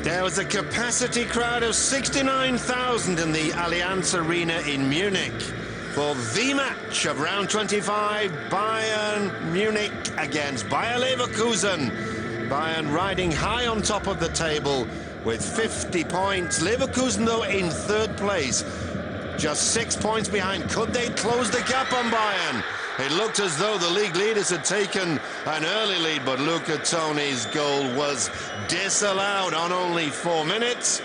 There was a capacity crowd of 69,000 in the Allianz Arena in Munich for the match of round 25, Bayern Munich against Bayer Leverkusen. Bayern riding high on top of the table with 50 points. Leverkusen, though, in third place, just 6 points behind. Could they close the gap on Bayern? It looked as though the league leaders had taken an early lead, but Luca Toni's goal was disallowed on only 4 minutes.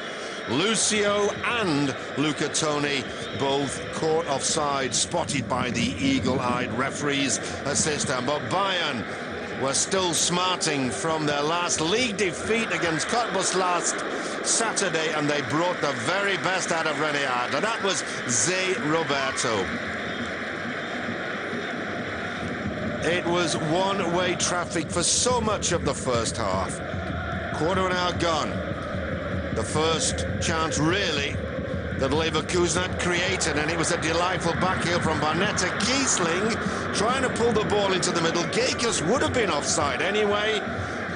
Lucio and Luca Toni both caught offside, spotted by the eagle-eyed referee's assistant. But Bayern were still smarting from their last league defeat against Cottbus last Saturday, and they brought the very best out of Rene Adler. That was Zé Roberto. It was one-way traffic for so much of the first half. Quarter of an hour gone. The first chance, really, that Leverkusen had created, and it was a delightful backheel from Barnetta. Kiesling trying to pull the ball into the middle. Gakers would have been offside anyway.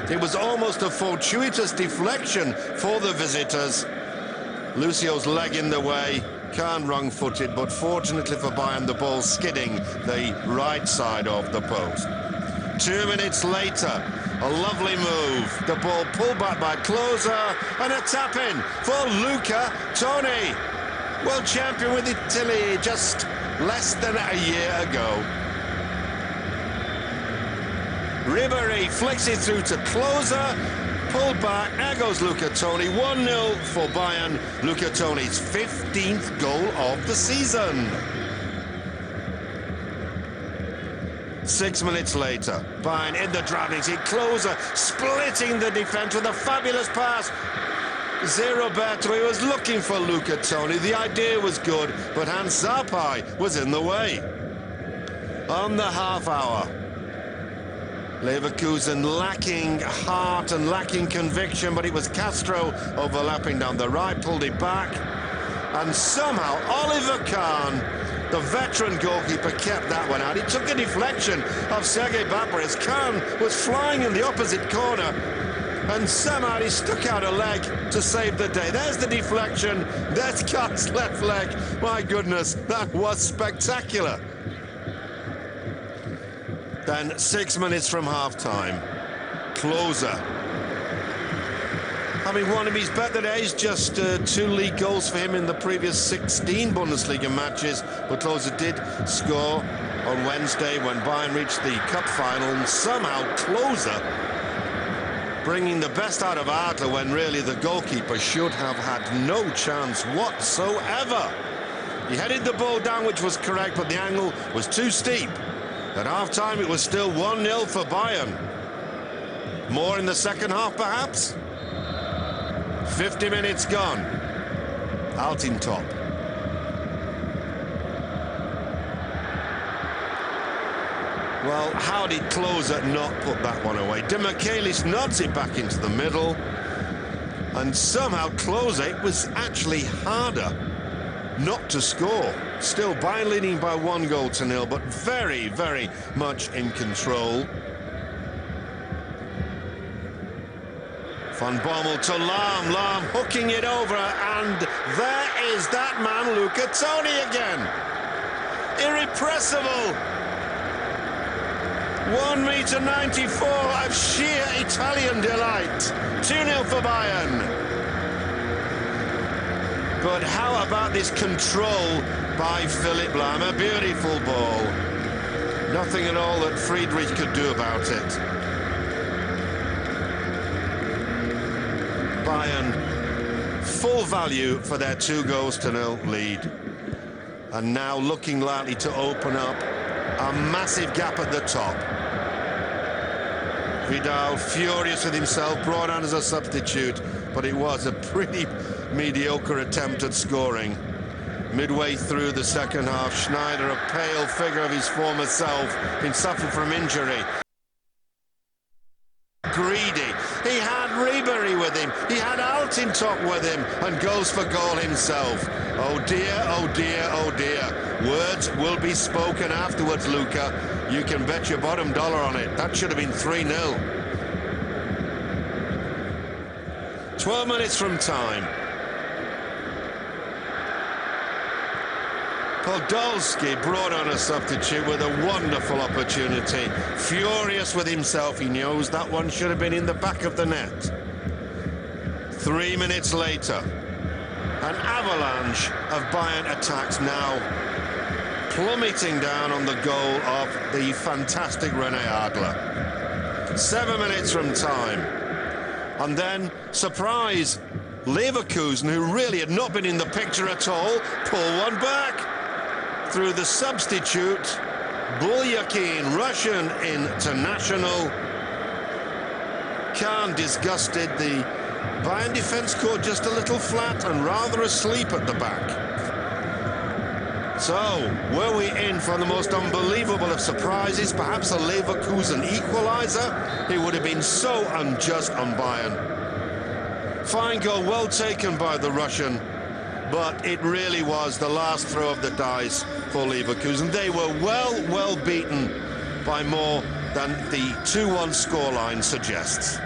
It was almost a fortuitous deflection for the visitors. Lucio's leg in the way. Kahn wrong-footed, but fortunately for Bayern, the ball skidding the right side of the post. 2 minutes later, a lovely move. The ball pulled back by Klose, and a tap-in for Luca Toni. World champion with Italy just less than a year ago. Ribéry flicks it through to Klose. Pulled back, there goes Luca Toni. 1-0 for Bayern. Luca Toni's 15th goal of the season. 6 minutes later, Bayern in the driving seat. Klose splitting the defence with a fabulous pass. Zé Roberto, he was looking for Luca Toni. The idea was good, but Hans Zarpai was in the way. On the half hour, Leverkusen lacking heart and lacking conviction, but it was Castro overlapping down the right, pulled it back, and somehow Oliver Kahn, the veteran goalkeeper, kept that one out. He took a deflection of Sergei Barbares. Kahn was flying in the opposite corner, and somehow he stuck out a leg to save the day. There's the deflection, there's Kahn's left leg. My goodness, that was spectacular. Then 6 minutes from half-time, Klose, having one of his better days, just 2 league goals for him in the previous 16 Bundesliga matches, but Klose did score on Wednesday when Bayern reached the cup final, and somehow Klose bringing the best out of Adler when really the goalkeeper should have had no chance whatsoever. He headed the ball down, which was correct, but the angle was too steep. At half-time, it was still 1-0 for Bayern. More in the second half, perhaps? 50 minutes gone. Altintop. Well, how did Klose not put that one away? De Michelis nods it back into the middle. And somehow Klose, it was actually harder not to score. Still, Bayern leading by 1-0, but very, very much in control. Van Bommel to Lahm, Lahm hooking it over, and there is that man, Luca Toni again. Irrepressible. 1.94 m of sheer Italian delight. 2-0 for Bayern. But how about this control by Philipp Lahm? A beautiful ball. Nothing at all that Friedrich could do about it. Bayern, full value for their 2-0 lead. And now looking likely to open up a massive gap at the top. Vidal, furious with himself, brought on as a substitute, but it was a pretty mediocre attempt at scoring. Midway through the second half, Schneider, a pale figure of his former self, been suffering from injury. Greedy. He had Ribéry with him, he had Altintop with him, and goes for goal himself. Oh dear, oh dear, oh dear. Words will be spoken afterwards, Luca. You can bet your bottom dollar on it. That should have been 3-0. 12 minutes from time. Podolski brought on a substitute with a wonderful opportunity. Furious with himself, he knows that one should have been in the back of the net. 3 minutes later, an avalanche of Bayern attacks now plummeting down on the goal of the fantastic Rene Adler. 7 minutes from time. And then, surprise, Leverkusen, who really had not been in the picture at all, pull one back through the substitute, Bulyakin, Russian international. Khan disgusted. The Bayern defence caught just a little flat and rather asleep at the back. So, were we in for the most unbelievable of surprises? Perhaps a Leverkusen equaliser? It would have been so unjust on Bayern. Fine goal, well taken by the Russian, but it really was the last throw of the dice for Leverkusen. They were well beaten by more than the 2-1 scoreline suggests.